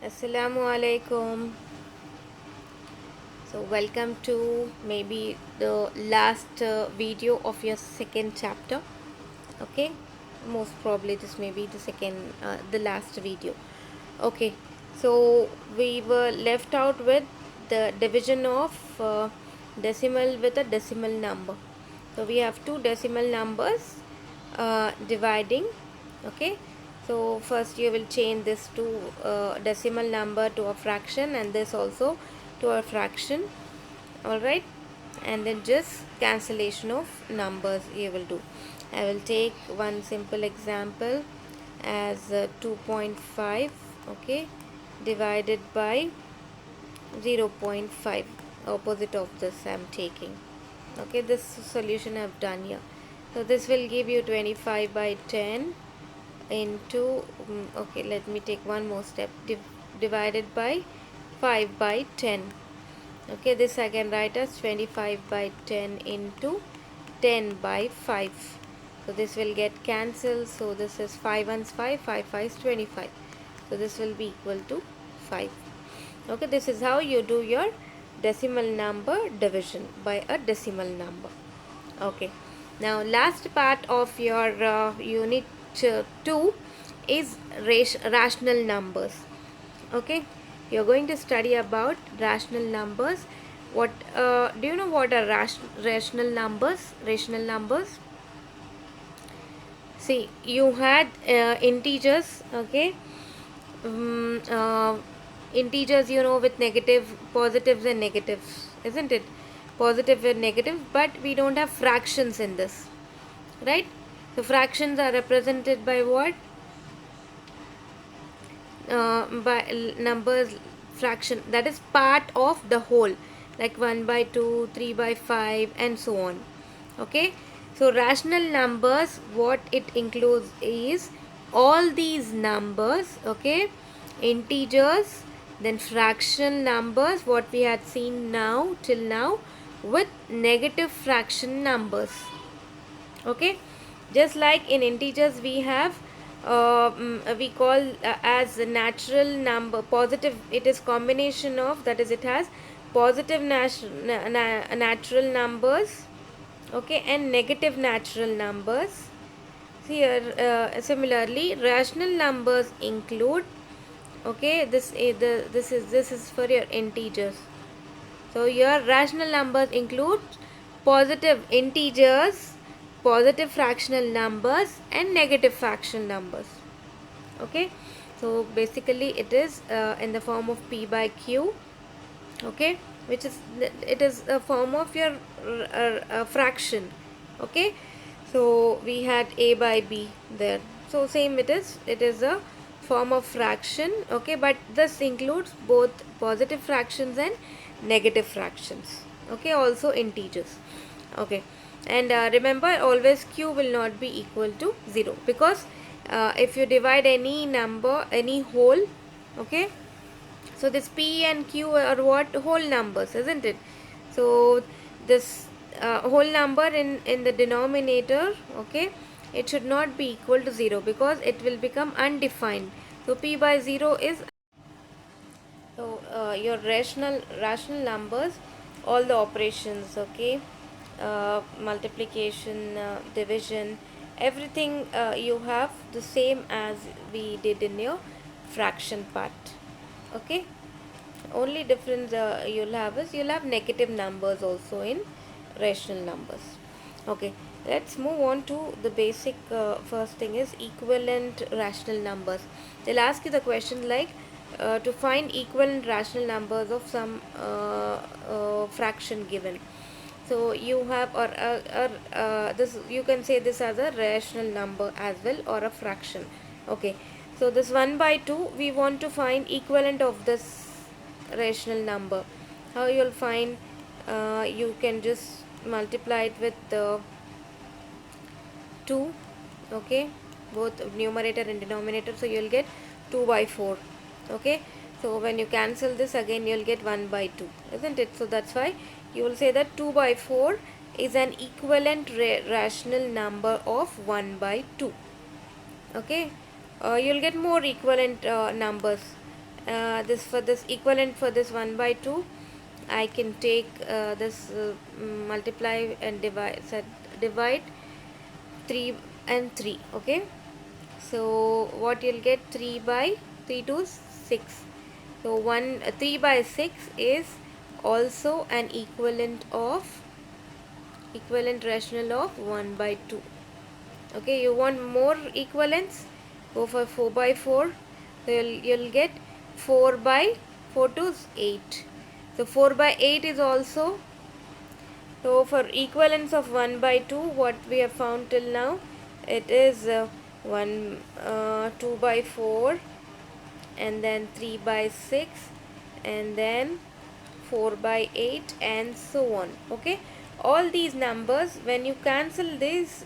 Assalamu alaikum. So, welcome to maybe the last video of your second chapter. Okay, most probably this may be the last video. Okay, so we were left out with the division of decimal with a decimal number. So, we have two decimal numbers dividing. Okay, so first you will change this to decimal number to a fraction, and this also to a fraction. All right, and then just cancellation of numbers you will do. I will take one simple example as 2.5, okay, divided by 0.5, opposite of this I am taking. Okay, this solution I have done here. So this will give you 25 by 10 into okay, let me take one more step, divided by 5 by 10. Okay, this I can write as 25 by 10 into 10 by 5. So this will get cancelled. So this is 5 ones 5, 5 5 is 25. So this will be equal to 5. Okay, this is how you do your decimal number division by a decimal number. Okay, now last part of your unit 2 is rational numbers. Okay, you're going to study about rational numbers. What do you know what are rational numbers? Rational numbers, see, you had integers. Okay, um, uh, integers, with negative, positives and negatives, isn't it? Positive and negative, but we don't have fractions in this, right? So fractions are represented by what? By numbers, fraction, that is part of the whole, like 1 by 2, 3 by 5, and so on. Okay, so rational numbers, what it includes is all these numbers. Okay, integers, then fraction numbers, what we had seen now till now, with negative fraction numbers. Okay, just like in integers we have we call as natural number positive, it is combination of, that is, it has positive natural numbers, okay, and negative natural numbers. Here similarly rational numbers include, okay, this is for your integers. So your rational numbers include positive integers, positive fractional numbers, and negative fractional numbers. Okay, so basically it is in the form of p by q. Okay, which is, it is a form of your fraction. Okay, so we had a by b there. So same, it is a form of fraction. Okay, but this includes both positive fractions and negative fractions. Okay, also integers. Okay, and remember, always q will not be equal to 0, because if you divide any number, any whole, okay, so this p and q are what? Whole numbers, isn't it? So this whole number in the denominator, okay, it should not be equal to 0, because it will become undefined. So p by 0 is, so your rational numbers, all the operations, okay, multiplication, division, everything you have the same as we did in your fraction part. Okay, only difference you'll have is you'll have negative numbers also in rational numbers. Okay, let's move on to the basic. First thing is equivalent rational numbers. They'll ask you the question like, to find equivalent rational numbers of some fraction given. So you have, or this, you can say this as a rational number as well, or a fraction. Okay, so this 1 by 2, we want to find equivalent of this rational number. How you'll find? You can just multiply it with 2. Okay, both numerator and denominator, so you'll get 2 by 4. Okay, so when you cancel this again, you'll get 1 by 2, isn't it? So that's why you will say that 2 by 4 is an equivalent rational number of 1 by 2. Okay, you'll get more equivalent numbers this for this equivalent for this 1 by 2, I can take this multiply and divide 3 and 3. Okay, so what you'll get, 3 by 3 to 6. So 3 by 6 is also an equivalent rational of 1 by 2. Okay, you want more equivalents, go for 4 by 4. So you'll get 4 by 4 to 8. So 4 by 8 is also, so for equivalence of 1 by 2, what we have found till now, it is 2 by 4, and then 3 by 6, and then 4 by 8, and so on. Okay, all these numbers, when you cancel these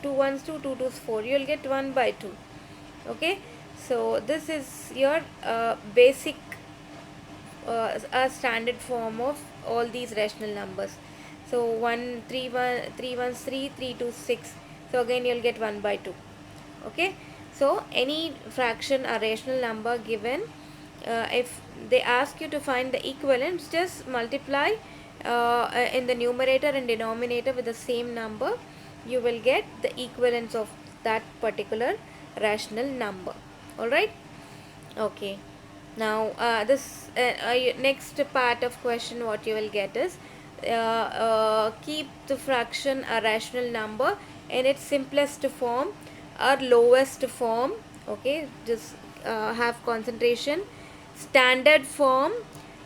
2 ones to 2 twos 4, you will get 1 by 2. Okay, so this is your basic a standard form of all these rational numbers. So 1 3 1 3 1 3 3 2 6, so again you'll get 1 by 2. Okay, so any fraction or rational number given, if they ask you to find the equivalents, just multiply in the numerator and denominator with the same number. You will get the equivalence of that particular rational number. Alright, okay. Now this next part of question, what you will get is keep the fraction a rational number in its simplest form or lowest form. Okay, just have concentration. Standard form,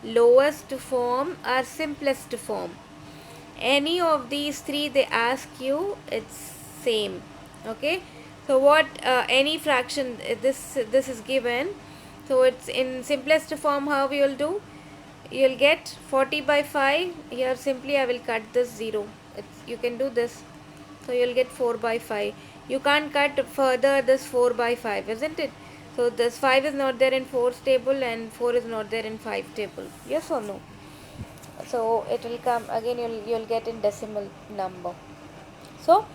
lowest form, or simplest form. Any of these three they ask you, it's same. Okay, so what any fraction, this is given, so it's in simplest form. How you will do, you'll get 40 by 5. Here simply I will cut this 0. You can do this, so you'll get 4 by 5. You can't cut further this 4 by 5, isn't it? So this 5 is not there in 4's table and 4 is not there in 5 table. Yes or no? So it will come again, you'll get in decimal number. So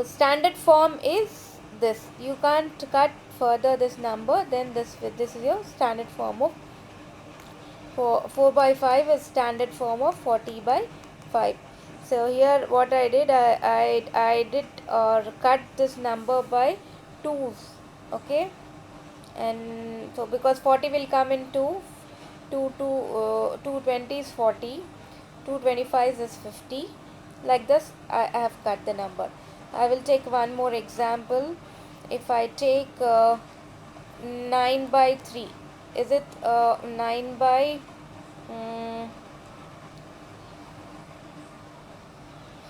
standard form is this. You can't cut further this number, then this is your standard form of 4 by 5 is standard form of 40 by 5. So here what I did, I did cut this number by 2's. Okay, and so because 40 will come in 2 20 is 40, 225 is 50. Like this I have cut the number. I will take one more example. If I take 9 by 3, is it 9 by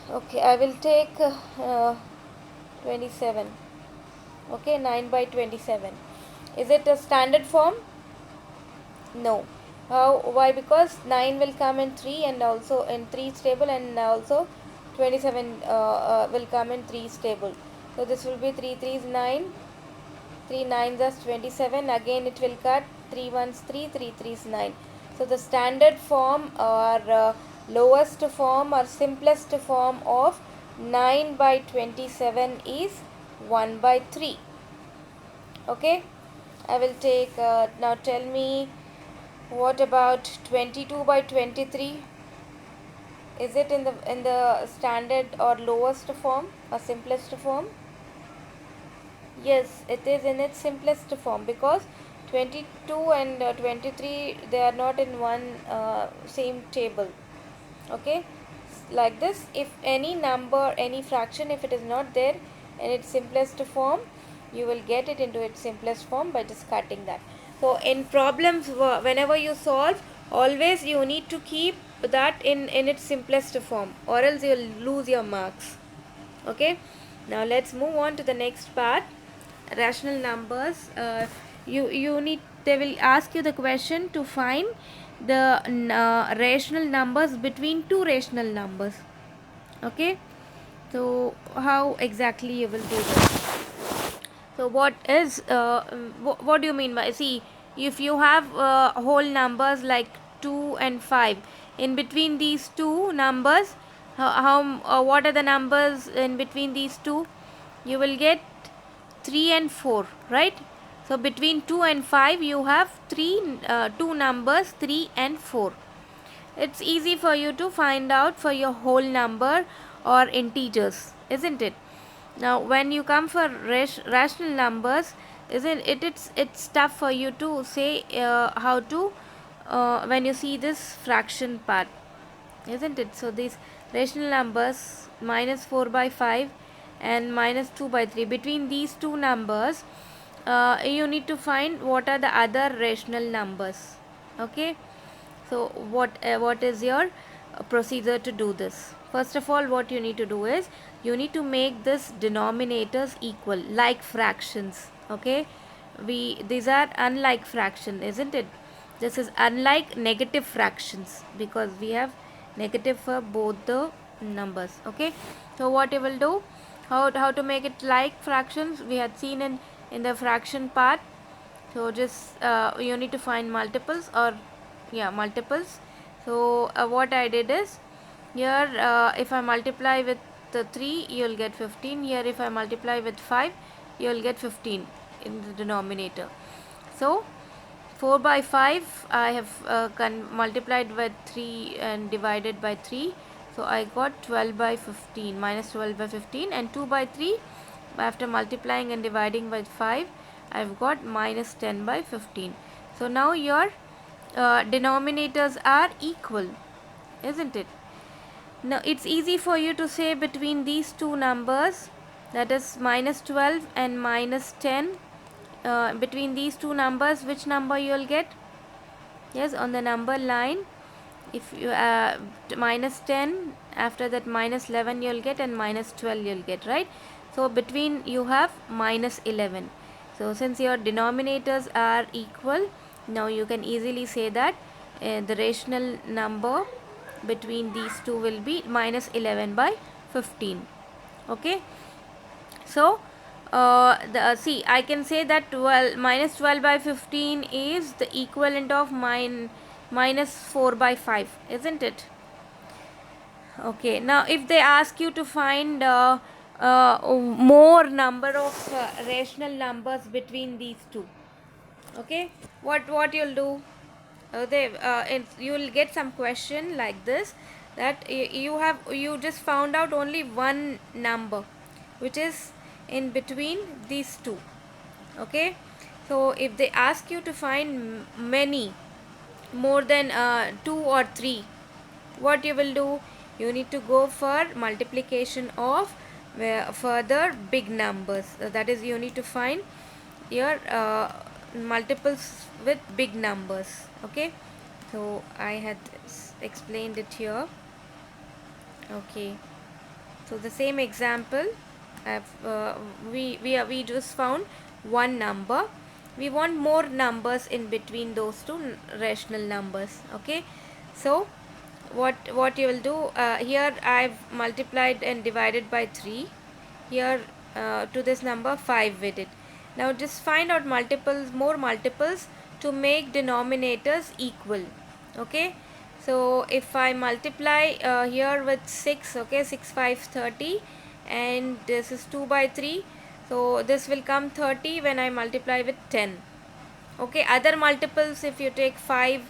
okay, I will take 27. Okay, 9 by 27, is it a standard form? No. How? Why? Because 9 will come in 3 and also in 3's table, and also 27 will come in 3's table. So this will be 3 3's 9, 3 9's is 27. Again it will cut 3 1's 3, 3 3's 9. So the standard form or lowest form or simplest form of 9 by 27 is 1 by 3. Okay, I will take now tell me, what about 22 by 23? Is it in the standard or lowest form or simplest form? Yes, it is in its simplest form, because 22 and 23, they are not in one same table. Okay, like this, if any number, any fraction, if it is not there in its simplest form, you will get it into its simplest form by just cutting that. So in problems, whenever you solve, always you need to keep that in its simplest form, or else you will lose your marks. Okay, now let's move on to the next part, rational numbers. You need, they will ask you the question to find the rational numbers between two rational numbers. Okay, so how exactly you will do this? So what is what do you mean by, see, if you have whole numbers like 2 and 5, in between these two numbers, what are the numbers in between these two? You will get 3 and 4, right? So between 2 and 5 you have two numbers 3 and 4. It's easy for you to find out for your whole number or integers, isn't it? Now when you come for rational numbers, isn't it, it's tough for you to say how to when you see this fraction part, isn't it? So these rational numbers minus 4 by 5 and minus 2 by 3, between these two numbers you need to find what are the other rational numbers. Okay, so what is your procedure to do this? First of all, what you need to do is you need to make this denominators equal like fractions. Okay, these are unlike fraction, isn't it? This is unlike negative fractions because we have negative for both the numbers. Okay, so what you will do, how to make it like fractions we had seen in the fraction part. So just you need to find multiples, or yeah, multiples. So what I did is, here if I multiply with the 3 you'll get 15. Here if I multiply with 5 you'll get 15 in the denominator. So 4 by 5 I have multiplied by 3 and divided by 3, so I got 12 by 15 minus 12 by 15, and 2 by 3 after multiplying and dividing by 5 I've got minus 10 by 15. So now your denominators are equal, isn't it? Now it's easy for you to say between these two numbers, that is minus 12 and minus 10, between these two numbers which number you will get? Yes, on the number line, if you minus 10, after that minus 11 you will get, and minus 12 you will get, right? So between you have minus 11. So since your denominators are equal, now you can easily say that the rational number between these two will be minus 11 by 15. Okay, so see, I can say that minus 12 by 15 is the equivalent of minus 4 by 5, isn't it? Okay, now if they ask you to find more number of rational numbers between these two, okay, what you'll do, you will get some question like this, that you just found out only one number which is in between these two. Okay, so if they ask you to find many, more than 2 or 3, what you will do, you need to go for multiplication of further big numbers. That is, you need to find your multiples with big numbers. Okay, so I had explained it here. Okay, so the same example, we just found one number. We want more numbers in between those two rational numbers. Okay, so what you will do, here I've multiplied and divided by 3, here to this number 5 with it. Now just find out multiples, more multiples, to make denominators equal. Okay, so if I multiply here with 6, okay, 6 5 30, and this is 2 by 3, so this will come 30 when I multiply with 10. Okay, other multiples, if you take 5,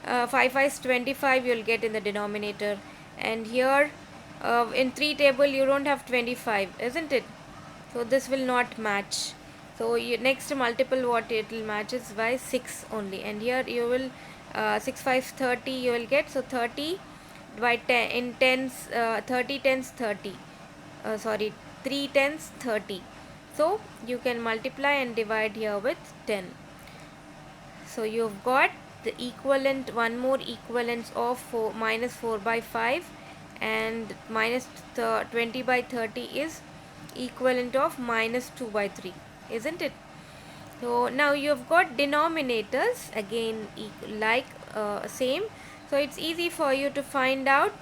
5 5 is 25, you will get in the denominator, and here in 3 table you don't have 25, isn't it? So this will not match. So next multiple what it will match is by 6 only, and here you will 6 5 30 you will get. So 30 by 10 in tens, 30 tens 30, sorry, 3 tens 30. So you can multiply and divide here with 10. So you've got the equivalent, one more equivalence of minus 4 by 5, and minus 20 by 30 is equivalent of minus 2 by 3, isn't it? So now you've got denominators again like same. So it's easy for you to find out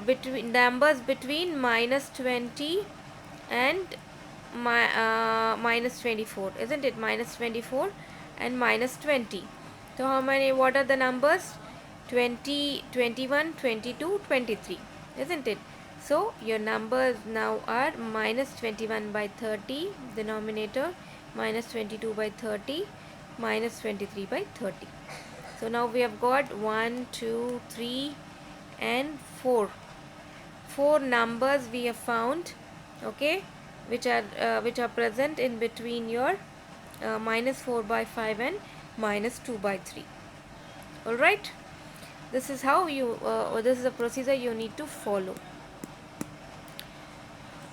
between numbers between minus 20 and minus 24, isn't it? Minus 24 and minus 20. So how many, what are the numbers? 20, 21, 22, 23, isn't it? So your numbers now are minus 21 by 30 denominator, minus 22 by 30, minus 23 by 30. So now we have got 1, 2, 3 and 4. 4 numbers we have found, okay, which are present in between your minus 4 by 5 and minus 2 by 3. All right, this is how you or this is a procedure you need to follow.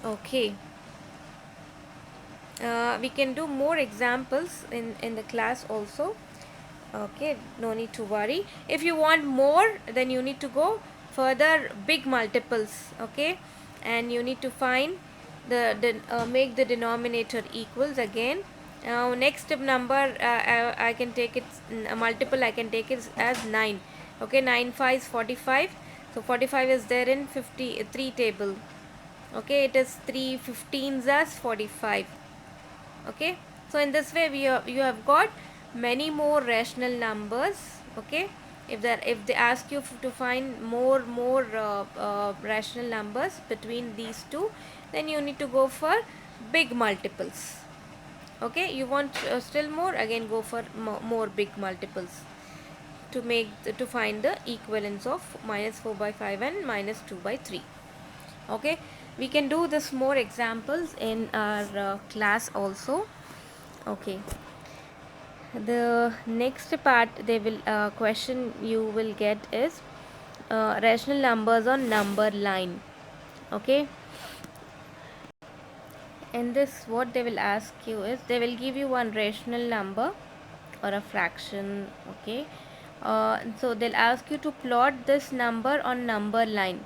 Okay, we can do more examples in the class also. Okay, no need to worry. If you want more, then you need to go further big multiples, okay, and you need to find the make the denominator equals again. Now next number, I can take it a multiple, I can take it as 9. Okay, 9 5 is 45. So 45 is there in 53 table. Okay, it is 3 15s as 45. Okay, so in this way you have got many more rational numbers. Okay, if they ask you to find more rational numbers between these two, then you need to go for big multiples. Okay, you want still more, again go for more big multiples to to find the equivalence of minus 4 by 5 and minus 2 by 3. Okay, we can do this more examples in our class also. Okay, the next part they will question you will get is rational numbers on number line. Okay, in this what they will ask you is they will give you one rational number or a fraction. Okay, so they'll ask you to plot this number on number line.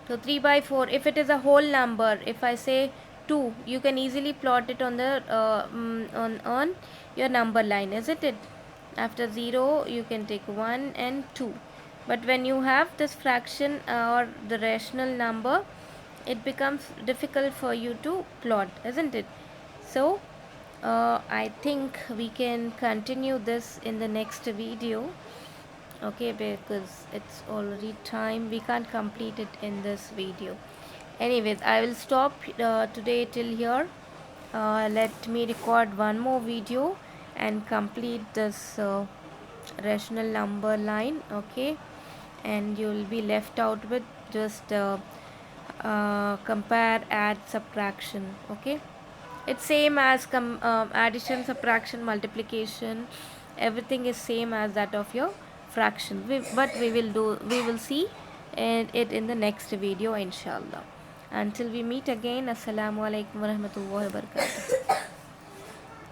So 3 by 4, if it is a whole number, if I say 2, you can easily plot it on the on your number line, isn't it? After 0 you can take 1 and 2, but when you have this fraction or the rational number, it becomes difficult for you to plot, isn't it? So I think we can continue this in the next video. Okay, because it's already time, we can't complete it in this video. Anyways, I will stop today till here. Let me record one more video and complete this rational number line. Okay, and you will be left out with just compare, add, subtraction. Okay, it's same as addition, subtraction, multiplication, everything is same as that of your fraction. But we will see it in the next video inshallah. Until we meet again, assalamu alaikum warahmatullahi wabarakatuh.